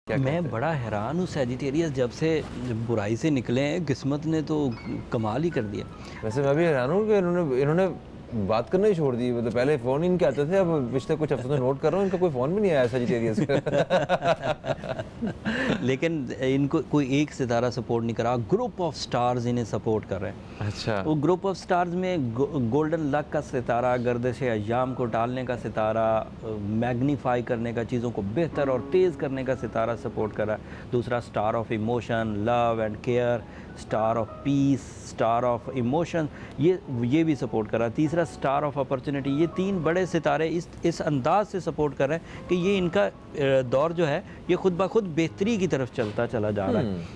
क्या मैं कहते हैं? बड़ा हैरान हूँ सैजिटेरियस जब से बुराई से निकले हैं, किस्मत ने तो कमाल ही कर दिया। वैसे मैं भी हैरान हूँ कि इन्होंने इन्होंने बात करना ही छोड़ दी। मतलब पहले फ़ोन इनके आते थे, अब पिछले कुछ हफ्तों से नोट कर रहा हूँ इनका कोई फ़ोन भी नहीं आया सजिटेरियस का। लेकिन इनको कोई एक सितारा सपोर्ट नहीं कर रहा, ग्रुप ऑफ स्टार्स इन्हें सपोर्ट कर रहे हैं। अच्छा। वो ग्रुप ऑफ स्टार्स में गोल्डन लक का सितारा, गर्दिश अय्याम को टालने का सितारा, मैग्नीफाई करने का, चीज़ों को बेहतर और तेज़ करने का सितारा सपोर्ट कर रहा है। दूसरा star of emotion, love and care, star of peace, star of emotion, ये भी सपोर्ट कर रहा है। तीसरा स्टार ऑफ अपॉर्चुनिटी। ये तीन बड़े सितारे इस अंदाज से सपोर्ट कर रहे हैं कि ये इनका दौर जो है ये खुद ब खुद बेहतरी की तरफ चलता चला जा रहा है।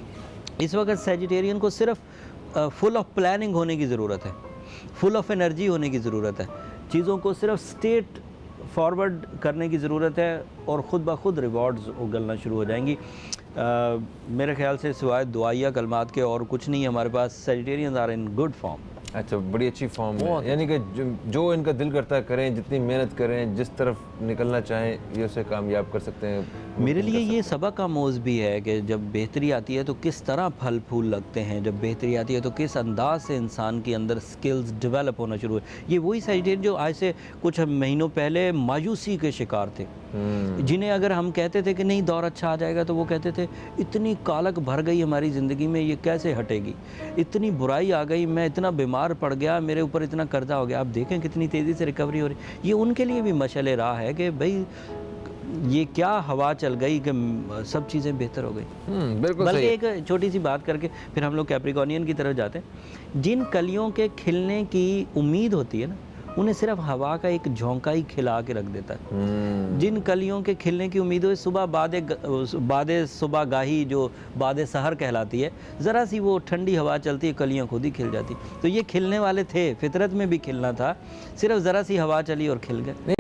इस वक्त सैजिटेरियन को सिर्फ फुल ऑफ प्लानिंग होने की ज़रूरत है, फुल ऑफ एनर्जी होने की ज़रूरत है, चीज़ों को सिर्फ स्टेट फॉरवर्ड करने की ज़रूरत है और ख़ुद ब खुद रिवॉर्ड्स उगलना शुरू हो जाएंगी। मेरे ख्याल से सिवाय दुआया कलमात के और कुछ नहीं है हमारे पास। Sagittarians are in good form. अच्छा, बड़ी अच्छी फॉर्म है। यानी कि जो इनका दिल करता है करें, जितनी मेहनत करें, जिस तरफ निकलना चाहें ये उसे कामयाब कर सकते हैं। मेरे लिए ये सबक आमोज़ भी है कि जब बेहतरी आती है तो किस तरह फल फूल लगते हैं, जब बेहतरी आती है तो किस अंदाज से इंसान के अंदर स्किल्स डेवलप होना शुरू हुए। ये वही सैजिटेरियन जो आज से कुछ महीनों पहले मायूसी के शिकार थे, जिन्हें अगर हम कहते थे कि नहीं दौर अच्छा आ जाएगा तो वो कहते थे इतनी कालक भर गई हमारी ज़िंदगी में, ये कैसे हटेगी, इतनी बुराई आ गई, मैं इतना बीमार पड़ गया, मेरे ऊपर इतना कर्जा हो गया। आप देखें कितनी तेज़ी से रिकवरी हो रही। ये उनके लिए भी मशअल राह है कि भाई ये क्या हवा चल गई कि सब चीज़ें बेहतर हो गई। बिल्कुल बल्कि सही। एक छोटी सी बात करके फिर हम लोग कैप्रिकॉर्नियन की तरफ जाते हैं। जिन कलियों के खिलने की उम्मीद होती है ना, उन्हें सिर्फ हवा का एक झोंका ही खिला के रख देता है। जिन कलियों के खिलने की उम्मीद हो, सुबह बादे सुबह गाही जो बादे सहर कहलाती है, ज़रा सी वो ठंडी हवा चलती है, कलियाँ खुद ही खिल जाती। तो ये खिलने वाले थे, फितरत में भी खिलना था, सिर्फ ज़रा सी हवा चली और खिल गए।